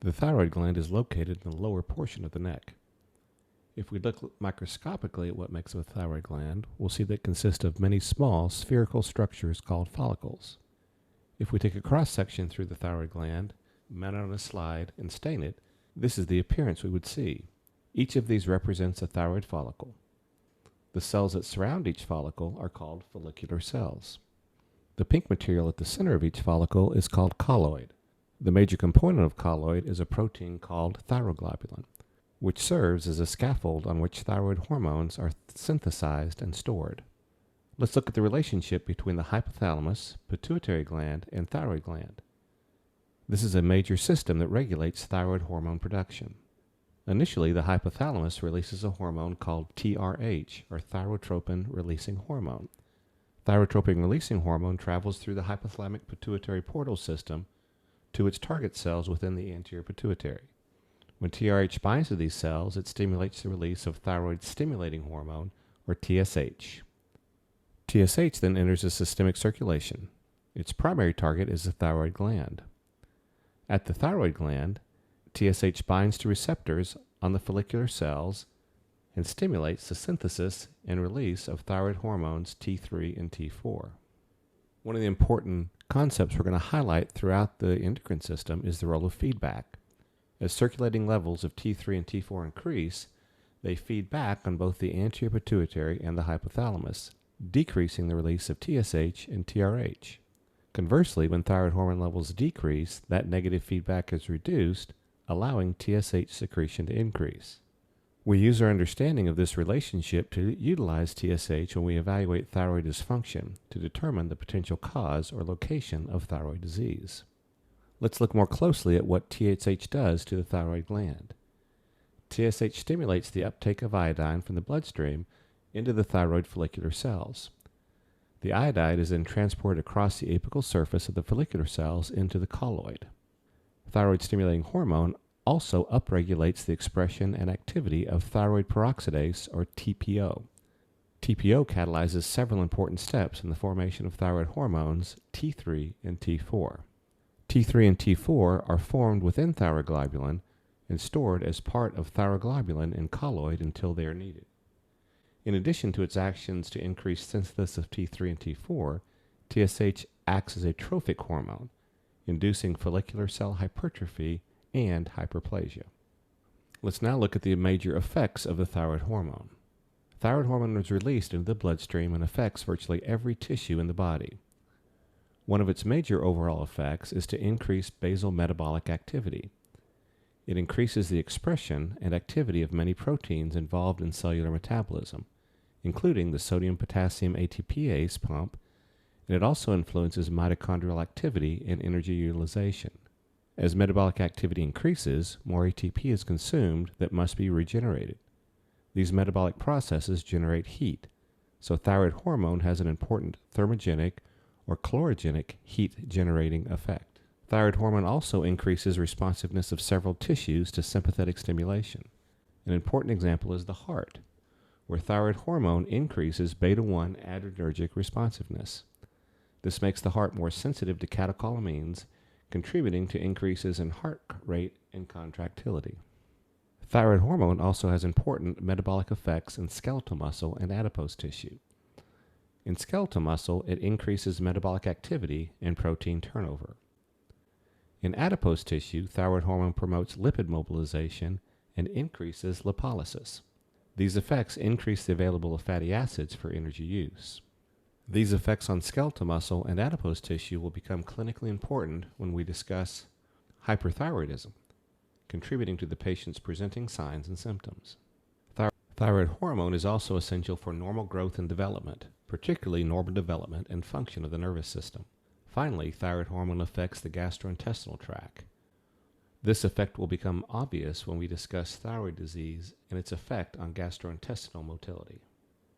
The thyroid gland is located in the lower portion of the neck. If we look microscopically at what makes up a thyroid gland, we'll see that it consists of many small spherical structures called follicles. If we take a cross-section through the thyroid gland, mount it on a slide, and stain it, this is the appearance we would see. Each of these represents a thyroid follicle. The cells that surround each follicle are called follicular cells. The pink material at the center of each follicle is called colloid. The major component of colloid is a protein called thyroglobulin, which serves as a scaffold on which thyroid hormones are synthesized and stored. Let's look at the relationship between the hypothalamus-pituitary gland and thyroid gland. This is a major system that regulates thyroid hormone production. Initially, the hypothalamus releases a hormone called TRH, or thyrotropin-releasing hormone. Thyrotropin-releasing hormone travels through the hypothalamic-pituitary portal system to its target cells within the anterior pituitary. When TRH binds to these cells, it stimulates the release of thyroid-stimulating hormone, or TSH. TSH then enters the systemic circulation. Its primary target is the thyroid gland. At the thyroid gland, TSH binds to receptors on the follicular cells and stimulates the synthesis and release of thyroid hormones T3 and T4. One of the important concepts we're going to highlight throughout the endocrine system is the role of feedback. As circulating levels of T3 and T4 increase, they feed back on both the anterior pituitary and the hypothalamus, decreasing the release of TSH and TRH. Conversely, when thyroid hormone levels decrease, that negative feedback is reduced, allowing TSH secretion to increase. We use our understanding of this relationship to utilize TSH when we evaluate thyroid dysfunction to determine the potential cause or location of thyroid disease. Let's look more closely at what TSH does to the thyroid gland. TSH stimulates the uptake of iodine from the bloodstream into the thyroid follicular cells. The iodide is then transported across the apical surface of the follicular cells into the colloid. Thyroid-stimulating hormone also upregulates the expression and activity of thyroid peroxidase, or TPO. TPO catalyzes several important steps in the formation of thyroid hormones T3 and T4. T3 and T4 are formed within thyroglobulin and stored as part of thyroglobulin and colloid until they are needed. In addition to its actions to increase synthesis of T3 and T4, TSH acts as a trophic hormone, inducing follicular cell hypertrophy and hyperplasia. Let's now look at the major effects of the thyroid hormone. Thyroid hormone is released into the bloodstream and affects virtually every tissue in the body. One of its major overall effects is to increase basal metabolic activity. It increases the expression and activity of many proteins involved in cellular metabolism, including the sodium-potassium ATPase pump, and it also influences mitochondrial activity and energy utilization. As metabolic activity increases, more ATP is consumed that must be regenerated. These metabolic processes generate heat, so thyroid hormone has an important thermogenic or calorigenic heat-generating effect. Thyroid hormone also increases responsiveness of several tissues to sympathetic stimulation. An important example is the heart, where thyroid hormone increases beta-adrenergic responsiveness. This makes the heart more sensitive to catecholamines, contributing to increases in heart rate and contractility. Thyroid hormone also has important metabolic effects in skeletal muscle and adipose tissue. In skeletal muscle, it increases metabolic activity and protein turnover. In adipose tissue, thyroid hormone promotes lipid mobilization and increases lipolysis. These effects increase the available of fatty acids for energy use. These effects on skeletal muscle and adipose tissue will become clinically important when we discuss hyperthyroidism, contributing to the patient's presenting signs and symptoms. Thyroid hormone is also essential for normal growth and development, particularly normal development and function of the nervous system. Finally, thyroid hormone affects the gastrointestinal tract. This effect will become obvious when we discuss thyroid disease and its effect on gastrointestinal motility.